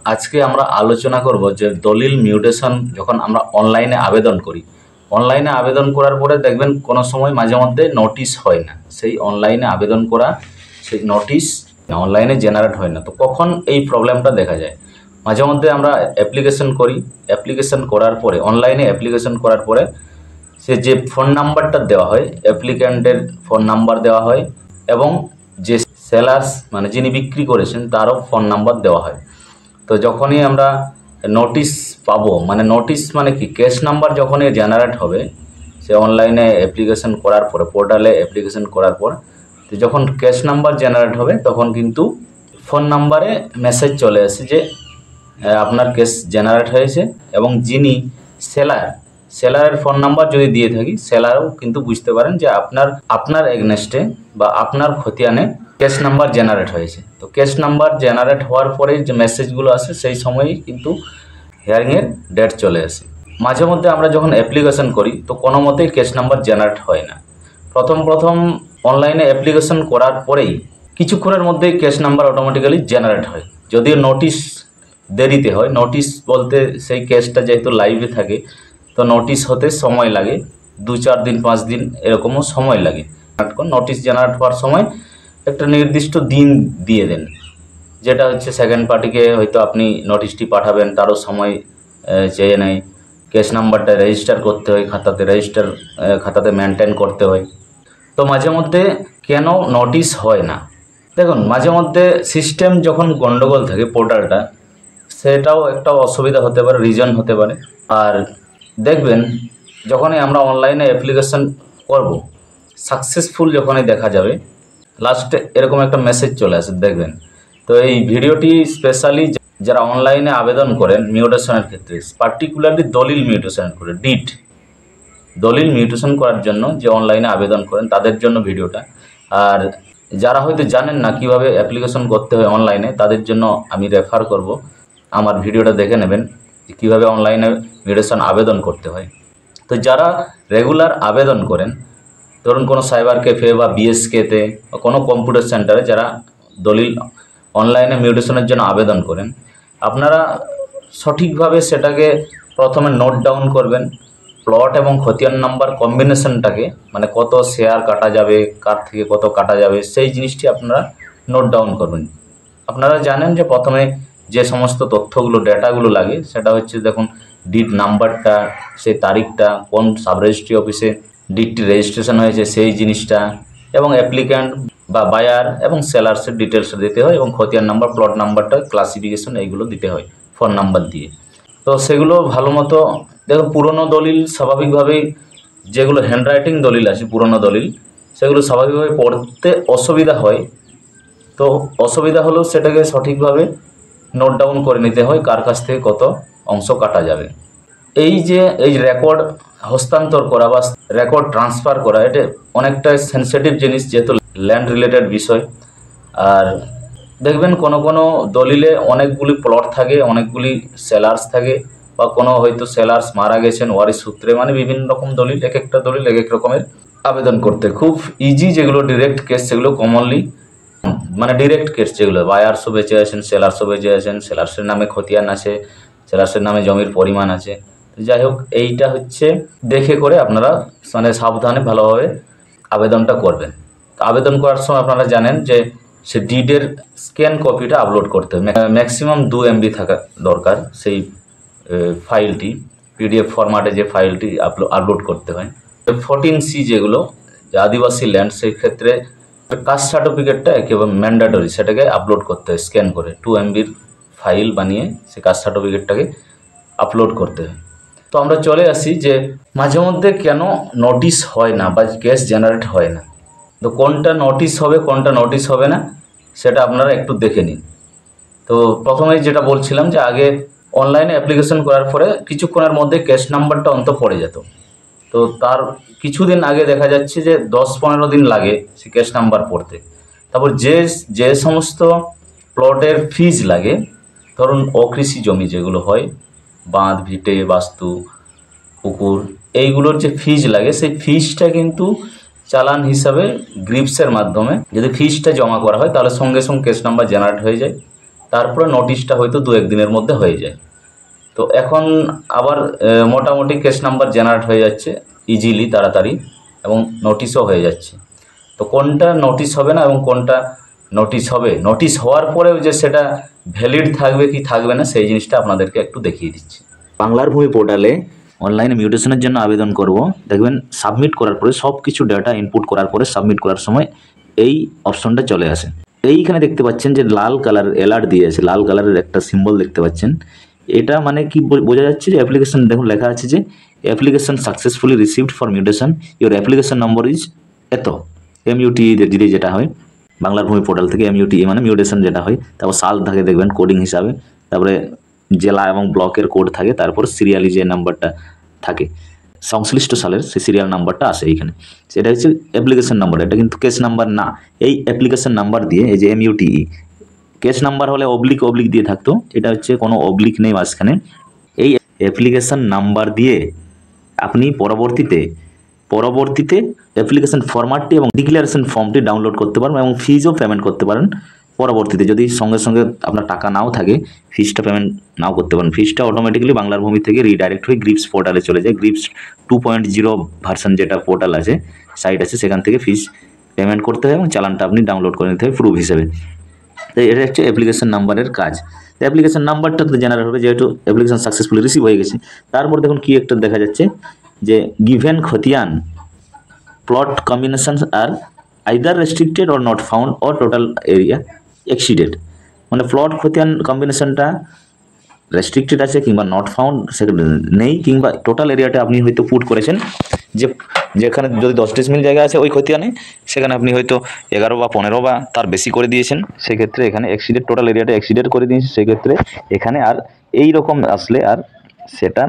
আজকে আমরা আলোচনা করব যে দলিল মিউটেশন যখন আমরা অনলাইনে আবেদন করি, অনলাইনে আবেদন করার পরে দেখবেন কোনো সময় মাঝে মধ্যে নোটিশ হয় না, সেই অনলাইনে আবেদন করা সেই নোটিশ অনলাইনে জেনারেট হয় না। তো কখন এই প্রবলেমটা দেখা যায়? মাঝে মধ্যে আমরা অ্যাপ্লিকেশন করি, অ্যাপ্লিকেশন করার পরে অনলাইনে অ্যাপ্লিকেশন করার পরে সে যে ফোন নাম্বারটা দেওয়া হয়, অ্যাপ্লিক্যান্টের ফোন নাম্বার দেওয়া হয় এবং যে সেলার্স মানে যিনি বিক্রি করেছেন তারও ফোন নাম্বার দেওয়া হয়। তো যখনই আমরা নোটিশ পাবো, মানে নোটিশ মানে কি, কেস নাম্বার যখনই জেনারেট হবে সে অনলাইনে অ্যাপ্লিকেশন করার পরে, পোর্টালে অ্যাপ্লিকেশন করার পর তো যখন কেস নাম্বার জেনারেট হবে তখন কিন্তু ফোন নাম্বারে মেসেজ চলে আসে যে আপনার কেস জেনারেট হয়েছে, এবং যিনি সেলারের ফোন নাম্বার যদি দিয়ে থাকি, সেলারও কিন্তু বুঝতে পারেন যে আপনার এগনেস্টে বা আপনার খতিয়ানে কেস নাম্বার জেনারেট হয়েছে। তো কেস নাম্বার জেনারেট হওয়ার পরে যে মেসেজগুলো আসে সেই সময়ই কিন্তু হিয়ারিংয়ের ডেট চলে আসে। মাঝে মধ্যে আমরা যখন অ্যাপ্লিকেশন করি তো কোনো মতেই কেস নাম্বার জেনারেট হয় না। প্রথম অনলাইনে অ্যাপ্লিকেশন করার পরেই কিছুক্ষণের মধ্যেই কেস নাম্বার অটোমেটিক্যালি জেনারেট হয়, যদিও নোটিশ দেরিতে হয়। নোটিশ বলতে সেই কেসটা যেহেতু লাইভে থাকে তো নোটিশ হতে সময় লাগে, 2-4 দিন 5 দিন এরকমও সময় লাগে। নোটিশ জেনারেট হওয়ার সময় একটা নির্দিষ্ট দিন দিয়ে দেন, যেটা হচ্ছে সেকেন্ড পার্টিকে হয়তো আপনি নোটিশটি পাঠাবেন, তারও সময় চেয়ে নেয়। কেস নাম্বারটা রেজিস্টার করতে হয় খাতাতে মেনটেন করতে হয়। তো মাঝে মধ্যে কেন নোটিশ হয় না? দেখুন, মাঝে মধ্যে সিস্টেম যখন গন্ডগোল থাকে পোর্টালটা, সেটাও একটা অসুবিধা হতে পারে, রিজন হতে পারে। আর দেখবেন যখনই আমরা অনলাইনে অ্যাপ্লিকেশন করব, সাকসেসফুল যখনই দেখা যাবে লাস্টে এরকম একটা মেসেজ চলে আসে দেখবেন। তো এই ভিডিওটি স্পেশালি যারা অনলাইনে আবেদন করেন মিউটেশনের ক্ষেত্রে, পার্টিকুলারলি দলিল মিউটেশনের করে দলিল মিউটেশন করার জন্য যে অনলাইনে আবেদন করেন তাদের জন্য ভিডিওটা। আর যারা হয়তো জানেন না কিভাবে অ্যাপ্লিকেশন করতে হয় অনলাইনে, তাদের জন্য আমি রেফার করব, আমার ভিডিওটা দেখে নেবেন যে কীভাবে অনলাইনে মিউটেশন আবেদন করতে হয়। তো যারা রেগুলার আবেদন করেন, ধরুন কোনো সাইবার ক্যাফে বা বিএসকেতে বা কোনো কম্পিউটার সেন্টারে যারা দলিল অনলাইনে মিউটেশনের জন্য আবেদন করেন, আপনারা সঠিকভাবে সেটাকে প্রথমে নোট ডাউন করবেন। প্লট এবং খতিয়ান নাম্বার কম্বিনেশনটাকে, মানে কত শেয়ার কাটা যাবে, কার থেকে কত কাটা যাবে, সেই জিনিসটি আপনারা নোট ডাউন করবেন। আপনারা জানেন যে প্রথমে যে সমস্ত তথ্যগুলো, ডেটাগুলো লাগে সেটা হচ্ছে, দেখুন, ডিড নাম্বারটা, সেই তারিখটা, কোন সাব রেজিস্ট্রি অফিসে ডিডটি রেজিস্ট্রেশন হয়েছে সেই জিনিসটা, এবং অ্যাপ্লিক্যান্ট বা বায়ার এবং সেলার্সের ডিটেলসটা দিতে হয়, এবং খতিয়ান নাম্বার, প্লট নাম্বারটা, ক্লাসিফিকেশন এইগুলো দিতে হয় ফোন নাম্বার দিয়ে। তো সেগুলো ভালো মতো দেখুন। পুরনো দলিল স্বাভাবিকভাবেই, যেগুলো হ্যান্ডরাইটিং দলিল আছে পুরনো দলিল, সেগুলো স্বাভাবিকভাবে পড়তে অসুবিধা হয়। তো অসুবিধা হলেও সেটাকে সঠিকভাবে নোট ডাউন করে নিতে হয় কার কাছ থেকে কত অংশ কাটা যাবে। এই রেকর্ড হস্তান্তর করা বা রেকর্ড ট্রান্সফার করা, এটা অনেকটা সেন্সিটিভ জিনিস, যেহেতু ল্যান্ড রিলেটেড বিষয়। আর দেখবেন কোনো কোনো দলিলে অনেকগুলি প্লট থাকে, অনেকগুলি সেলার্স থাকে, বা কোনো হয়তো সেলার্স মারা গেছেন ওয়ারিশ সূত্রে, মানে বিভিন্ন রকম দলিল, এক একটা দলিল এক এক রকমের আবেদন করতে খুব ইজি। যেগুলো ডিরেক্ট কেস সেগুলো কমনলি, মানে ডিরেক্ট কেস যেগুলো, বায়ার্সও বেঁচে আছেন, সেলার্সও বেঁচে আছেন, সেলার্সের নামে খতিয়ান আছে, সেলার্সের নামে জমির পরিমাণ আছে। যাই হোক, এইটা হচ্ছে দেখে করে আপনারা মানে সাবধানে ভালোভাবে আবেদনটা করবেন। আবেদন করার সময় আপনারা জানেন যে সে ডিডের স্ক্যান কপিটা আপলোড করতে হবে, ম্যাক্সিমাম 2 MB থাকা দরকার। সেই ফাইলটি পিডিএফ ফরম্যাটে যে ফাইলটি আপলোড করতে হয়। 14C যেগুলো আদিবাসী ল্যান্ড, সেই ক্ষেত্রে কাস্ট সার্টিফিকেটটা একেবারে ম্যান্ডেটরি, সেটাকে আপলোড করতে হয় স্ক্যান করে। 2 MB ফাইল বানিয়ে সে কাস্ট সার্টিফিকেটটাকে আপলোড করতে হয়। তো আমরা চলে আসি যে মাঝে মধ্যে কেন নোটিশ হয় না বা কেস জেনারেট হয় না। তো কোনটা নোটিশ হবে কোনটা নোটিশ হবে না সেটা আপনারা একটু দেখে নিন। তো প্রথমেই যেটা বলছিলাম যে আগে অনলাইনে অ্যাপ্লিকেশন করার পরে কিছুক্ষণের মধ্যে কেস নাম্বারটা অন্তত পড়ে যেত। তো তার কিছুদিন আগে দেখা যাচ্ছে যে 10-15 দিন লাগে সে কেস নাম্বার পড়তে। তারপর যে সমস্ত প্লটের ফিজ লাগে, ধরুন অকৃষি জমি যেগুলো হয়, বাঁধ, ভিটে, বাস্তু, পুকুর, এইগুলোর যে ফিজ লাগে সেই ফিজটা কিন্তু চালান হিসাবে গ্রিপসের মাধ্যমে যদি ফিজটা জমা করা হয় তাহলে সঙ্গে সঙ্গে কেস নাম্বার জেনারেট হয়ে যায় তারপরে নোটিশটা হয়তো 2-1 দিনের মধ্যে হয়ে যায়। তো এখন আবার মোটামুটি কেস নাম্বার জেনারেট হয়ে যাচ্ছে ইজিলি, তাড়াতাড়ি, এবং নোটিশও হয়ে যাচ্ছে। তো কোনটা নোটিশ হবে না এবং কোনটা নোটিশ হবে, নোটিশ হওয়ার পরেও যে সেটা ভ্যালিড থাকবে কি থাকবে না, সেই জিনিসটা আপনাদেরকে একটু দেখিয়ে দিচ্ছি। বাংলার ভূমি পোর্টালে অনলাইনে মিউটেশনের জন্য আবেদন করব, দেখবেন সাবমিট করার পরে সব কিছু ডাটা ইনপুট করার পরে সাবমিট করার সময় এই অপশনটা চলে আসে। এইখানে দেখতে পাচ্ছেন যে লাল কালার অ্যালার্ট দিয়ে আছে, লাল কালারের একটা সিম্বল দেখতে পাচ্ছেন। এটা মানে কি বোঝা যাচ্ছে যে অ্যাপ্লিকেশন, দেখুন লেখা আছে যে application successfully received for mutation, your application number is এত, MUTE যেটা হয় বাংলার ভূমি পোর্টাল থেকে, MUTE মানে মিউটেশন যেটা হয়, তারপর সাল থাকে দেখবেন কোডিং হিসাবে, তারপরে জেলা এবং ব্লকের কোড থাকে, তারপর সিরিয়ালি যে নাম্বারটা থাকে সংশ্লিষ্ট সালের সেই সিরিয়াল নাম্বারটা আসে এইখানে, সেটা হচ্ছে অ্যাপ্লিকেশন নাম্বার। এটা কিন্তু কেস নাম্বার না, এই অ্যাপ্লিকেশন নাম্বার দিয়ে এই যে MUTE, কেস নাম্বার হলে অবলিক দিয়ে থাকতো, এটা হচ্ছে কোনো অবলিক নেই মাঝখানে। এই অ্যাপ্লিকেশন নাম্বার দিয়ে আপনি পরবর্তীতে অ্যাপ্লিকেশন ফরম্যাটটি এবং ডিক্লারেশন ফর্মটি ডাউনলোড করতে পারেন এবং ফিজও পেমেন্ট করতে পারেন পরবর্তীতে। যদি সঙ্গে সঙ্গে আপনার টাকা নাও থাকে, ফিজটা পেমেন্ট নাও করতে পারেন। ফিজটা অটোমেটিক্যালি বাংলার ভূমি থেকে রিডাইরেক্ট হয়ে গ্রিপস পোর্টালে চলে যায়। গ্রিপস 2.0 ভার্সন যেটা পোর্টাল আছে, সাইট আছে, সেখান থেকে ফিজ পেমেন্ট করতে হয় এবং চালানটা আপনি ডাউনলোড করে নিতে হয় প্রুফ হিসেবে। তো এটা হচ্ছে অ্যাপ্লিকেশন নাম্বারের কাজ। অ্যাপ্লিকেশন নাম্বারটা তো জেনারেট হবে যেহেতু অ্যাপ্লিকেশন সাকসেসফুলি রিসিভ হয়ে গেছে। তারপর দেখুন কি একটা দেখা যাচ্ছে যে গিভেন খতিয়ান প্লট কম্বিনেশনস আর either restricted or not found or total area exceeded, মানে প্লট খতিয়ান কম্বিনেশনটা রেস্ট্রিক্টেড আছে কিংবা নট ফাউন্ড সেখানে নেই, কিংবা টোটাল এরিয়াটা আপনি হয়তো পুট করেছেন যে যেখানে যদি 10 ডেসিমিল জায়গা আছে ওই খতিয়ানে, সেখানে আপনি হয়তো 11 বা 15 বা তার বেশি করে দিয়েছেন, সেক্ষেত্রে এখানে এক্সিডেড, টোটাল এরিয়াটা এক্সিডেড করে দিয়েছে, সেক্ষেত্রে এখানে আর এই রকম আসলে আর সেটা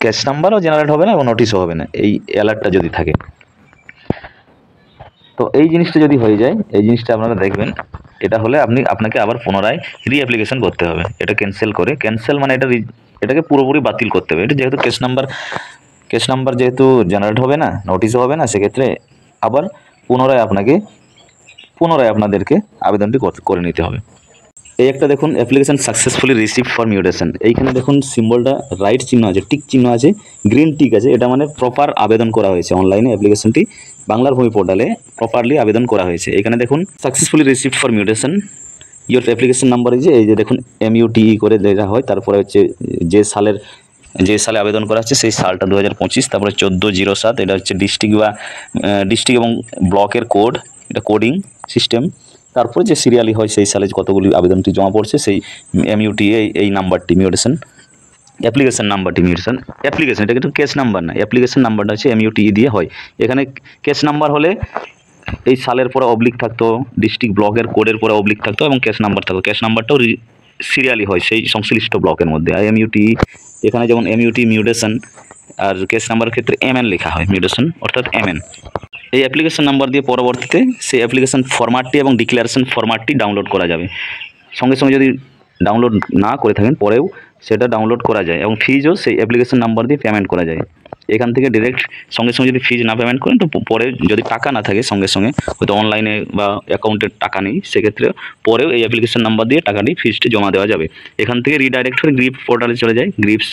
ক্যাশ নাম্বারও জেনারেট হবে না এবং নোটিশও হবে না, এই অ্যালার্টটা যদি থাকে। তো এই জিনিসটা যদি হয়ে যায়, এই জিনিসটা আপনারা দেখবেন, এটা হলে আপনাকে আবার পুনরায় রিঅ্যাপ্লিকেশন করতে হবে। এটা ক্যান্সেল মানে এটাকে পুরোপুরি বাতিল করতে হবে। এটা যেহেতু কেস নাম্বার যেহেতু জেনারেট হবে না, নোটিশও হবে না, সেক্ষেত্রে আবার পুনরায় আপনাদেরকে আবেদনটি করে নিতে হবে। এই একটা দেখুন application successfully receive for mutation, এইখানে দেখুন সিম্বলটা রাইট চিহ্ন আছে, টিক চিহ্ন আছে, গ্রিন টিক আছে, এটা মানে প্রপার আবেদন করা হয়েছে। অনলাইনে অ্যাপ্লিকেশনটি বাংলার ভূমি পোর্টালে প্রপারলি আবেদন করা হয়েছে। এখানে দেখুন successfully receive for mutation, your application number এই যে দেখুন MUTE করে দেওয়া হয়, তারপরে হচ্ছে যে সালে আবেদন করা হচ্ছে সেই সালটা 2025, তারপরে 1407, এটা হচ্ছে ডিস্ট্রিক্ট এবং ব্লকের কোড, এটা কোডিং সিস্টেম, তারপরে যে সিরিয়ালি হয় সেই সালে কতগুলি আবেদনটি জমা পড়ছে সেই MUTE এই নাম্বারটি মিউটেশন, অ্যাপ্লিকেশন নাম্বারটি মিউটেশন, অ্যাপ্লিকেশন এটা কিন্তু কেস নাম্বার না, অ্যাপ্লিকেশন নাম্বারটা হচ্ছে MUTE দিয়ে হয়। এখানে কেস নাম্বার হলে এই সালের পরে অবলিক থাকতো, ডিস্ট্রিক্ট ব্লকের কোডের পরে অবলিক থাকতো এবং ক্যাশ নাম্বার থাকতো। ক্যাশ নাম্বারটাও সিরিয়ালি হয় সেই সংশ্লিষ্ট ব্লকের মধ্যে। আর MUTE এখানে যেমন MUTE মিউটেশন, আর কেস নাম্বারের ক্ষেত্রে MN লেখা হয়, মিউটেশন অর্থাৎ MN। এই অ্যাপ্লিকেশন নাম্বার দিয়ে পরবর্তীতে সেই অ্যাপ্লিকেশন ফরম্যাটটি এবং ডিক্লারেশন ফরম্যাটটি ডাউনলোড করা যাবে। সঙ্গে সঙ্গে যদি ডাউনলোড না করে থাকেন পরেও সেটা ডাউনলোড করা যায় এবং ফিজও সেই অ্যাপ্লিকেশন নাম্বার দিয়ে পেমেন্ট করা যায়। এখান থেকে ডিরেক্ট সঙ্গে সঙ্গে যদি ফিজ না পেমেন্ট করেন, তো পরে যদি টাকা না থাকে সঙ্গে হয়তো অনলাইনে বা অ্যাকাউন্টে টাকা নেই, সেক্ষেত্রে পরেও এই অ্যাপ্লিকেশন নাম্বার দিয়ে টাকাটি ফিজটি জমা দেওয়া যাবে। এখান থেকে রিডাইরেক্ট হয়ে গ্রিপস পোর্টালে চলে যায়। গ্রিপস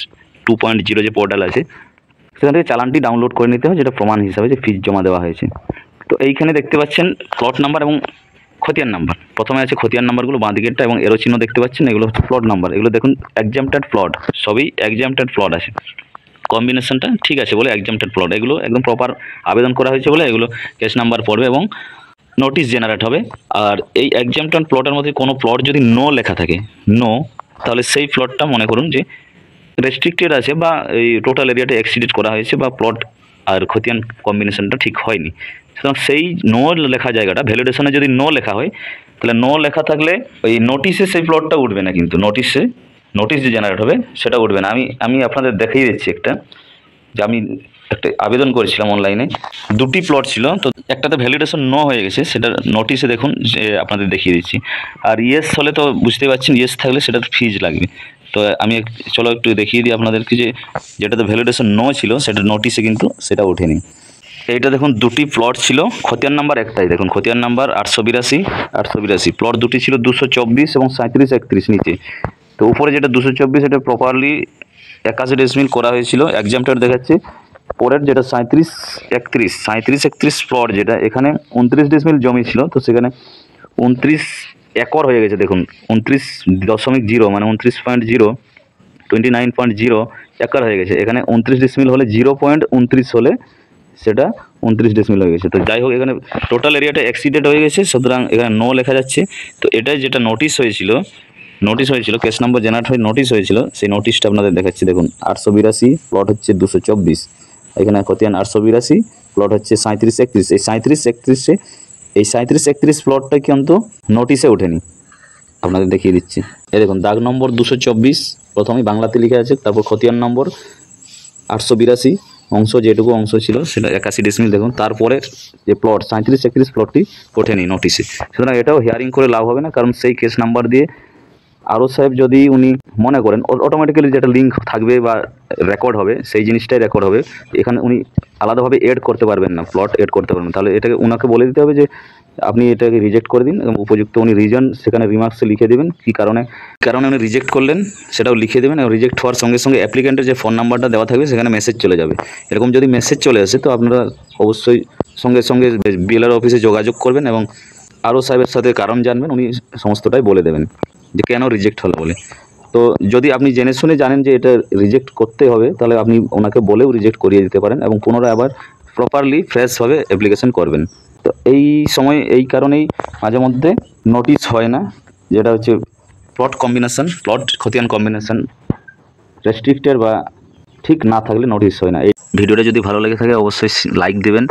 2.0 যে পোর্টাল আছে সেখান থেকে চালানটি ডাউনলোড করে নিতে হয়, যেটা প্রমাণ হিসাবে যে ফিজ জমা দেওয়া হয়েছে। তো এইখানে দেখতে পাচ্ছেন প্লট নাম্বার এবং খতিয়ান নাম্বার, প্রথমে আছে খতিয়ান নাম্বারগুলো বাঁ দিকেরটা এবং এরো চিহ্ন দেখতে পাচ্ছেন, এগুলো হচ্ছে প্লট নাম্বার। এগুলো দেখুন এক্সাম্পটেড প্লট, সবই এক্সাম্পটেড প্লট আছে, কম্বিনেশনটা ঠিক আছে বলে এক্সাম্পটেড প্লট, এগুলো একদম প্রপার আবেদন করা হয়েছে বলে এগুলো কেস নাম্বার পড়বে এবং নোটিশ জেনারেট হবে। আর এই এক্সাম্পটেড প্লটের মধ্যে কোনো প্লট যদি নো লেখা থাকে, তাহলে সেই প্লটটা মনে করুন যে রেস্ট্রিক্টেড আছে বা এই টোটাল এরিয়াটা এক্সিডেড করা হয়েছে বা প্লট আর খতিয়ান কম্বিনেশনটা ঠিক হয়নি। সুতরাং সেই নো লেখা জায়গাটা ভ্যালিডেশনে যদি নো লেখা হয়, তাহলে নো লেখা থাকলে ওই নোটিশে সেই প্লটটা উঠবে না, কিন্তু নোটিশ যে জেনারেট হবে সেটা উঠবে না। আমি আপনাদের দেখিয়ে দিচ্ছি যে আমি একটা আবেদন করেছিলাম অনলাইনে, 2টি প্লট ছিল, তো একটাতে ভ্যালিডেশন নো হয়ে গেছে, সেটা নোটিশে দেখুন যে আপনাদের দেখিয়ে দিচ্ছি। আর ইয়েস হলে তো বুঝতেই পারছেন, ইয়েস থাকলে সেটার ফিজ লাগবে। তো আমি চলো একটু দেখিয়ে দিই আপনাদেরকে যে যেটাতে ভ্যালিডেশন নো ছিল সেটা নোটিশে কিন্তু সেটা ওঠেনি। এইটা দেখুন দুটি প্লট ছিল, খতিয়ান নাম্বার একটাই, দেখুন খতিয়ান নাম্বার 882 প্লট দুটি ছিল 224 এবং 37-31 নিচে। তো উপরে যেটা 224 এটা প্রপারলি 81 ডেসিমিল করা হয়েছিল, এক্সাম্পটার দেখাচ্ছে। পরের যেটা 37-31 প্লট, যেটা এখানে 29 ডেসিমিল জমি ছিল, তো সেখানে 29 একর হয়ে গেছে। দেখুন 29.0 মানে 29.0 একর হয়ে গেছে। এখানে 29 ডেসিমিল হলে 0.29 হলে সেটা 29 ডেসিমিল হয়ে গেছে। তো যাই হোক, এখানে টোটাল এরিয়াটা এক্সিডেড হয়ে গেছে, সুতরাং এখানে নো লেখা যাচ্ছে। তো এটাই যেটা নোটিশ হয়েছিল কেস নম্বর জেনারেট হয়ে নোটিশ হয়েছিল, সেই নোটিশটা আপনাদের দেখাচ্ছি। দেখুন 882 প্লট হচ্ছে 224, এখানে খতিয়ান 882 প্লট হচ্ছে 37-31। এই 37-31 প্লটটা কিন্তু নোটিশে ওঠেনি, আপনাদের দেখিয়ে দিচ্ছি। এই দেখুন দাগ নম্বর 224 প্রথমেই বাংলাতে লিখে আছে, তারপর খতিয়ান নম্বর 882 অংশ যেটুকু অংশ ছিল সেটা 81 ডেসিমিল। দেখুন তারপরে যে প্লট 37-31 প্লটটি ওঠেনি নোটিশে, সুতরাং এটাও হিয়ারিং করে লাভ হবে না, কারণ সেই কেস নাম্বার দিয়ে আরও সাহেব যদি উনি মনে করেন, অটোমেটিক্যালি যেটা লিঙ্ক থাকবে বা রেকর্ড হবে সেই জিনিসটাই রেকর্ড হবে। এখানে উনি আলাদাভাবে এড করতে পারবেন না, প্লট এড করতে পারবেন, তাহলে এটাকে ওনাকে বলে দিতে হবে যে আপনি এটাকে রিজেক্ট করে দিন, এবং উপযুক্ত উনি রিজন সেখানে রিমার্কসে লিখে দেবেন কী কারণে উনি রিজেক্ট করলেন সেটাও লিখে দেবেন। এবং রিজেক্ট হওয়ার সঙ্গে সঙ্গে অ্যাপ্লিকেন্টের যে ফোন নাম্বারটা দেওয়া থাকবে সেখানে মেসেজ চলে যাবে। এরকম যদি মেসেজ চলে আসে তো আপনারা অবশ্যই সঙ্গে সঙ্গে বিএলআর অফিসে যোগাযোগ করবেন এবং আরও সাহেবের সাথে কারণ জানবেন, উনি সমস্তটাই বলে দেবেন যে কেন রিজেক্ট হলো বলে। তো যদি আপনি জেনে শুনে জানেন যে এটা রিজেক্ট করতে হবে, তাহলে আপনি ওনাকে বলেও রিজেক্ট করিয়ে দিতে পারেন এবং পুনরায় আবার প্রপারলি ফ্রেশভাবে অ্যাপ্লিকেশন করবেন। তো এই সময় এই কারণেই মাঝে মধ্যে নোটিশ হয় না, যেটা হচ্ছে প্লট খতিয়ান কম্বিনেশন রেস্ট্রিক্টেড বা ঠিক না থাকলে নোটিশ হয় না। এই ভিডিওটা যদি ভালো লেগে থাকে অবশ্যই লাইক দেবেন,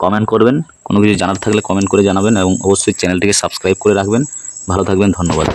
কমেন্ট করবেন, কোনো কিছু জানার থাকলে কমেন্ট করে জানাবেন এবং অবশ্যই চ্যানেলটিকে সাবস্ক্রাইব করে রাখবেন। ভালো থাকবেন, ধন্যবাদ।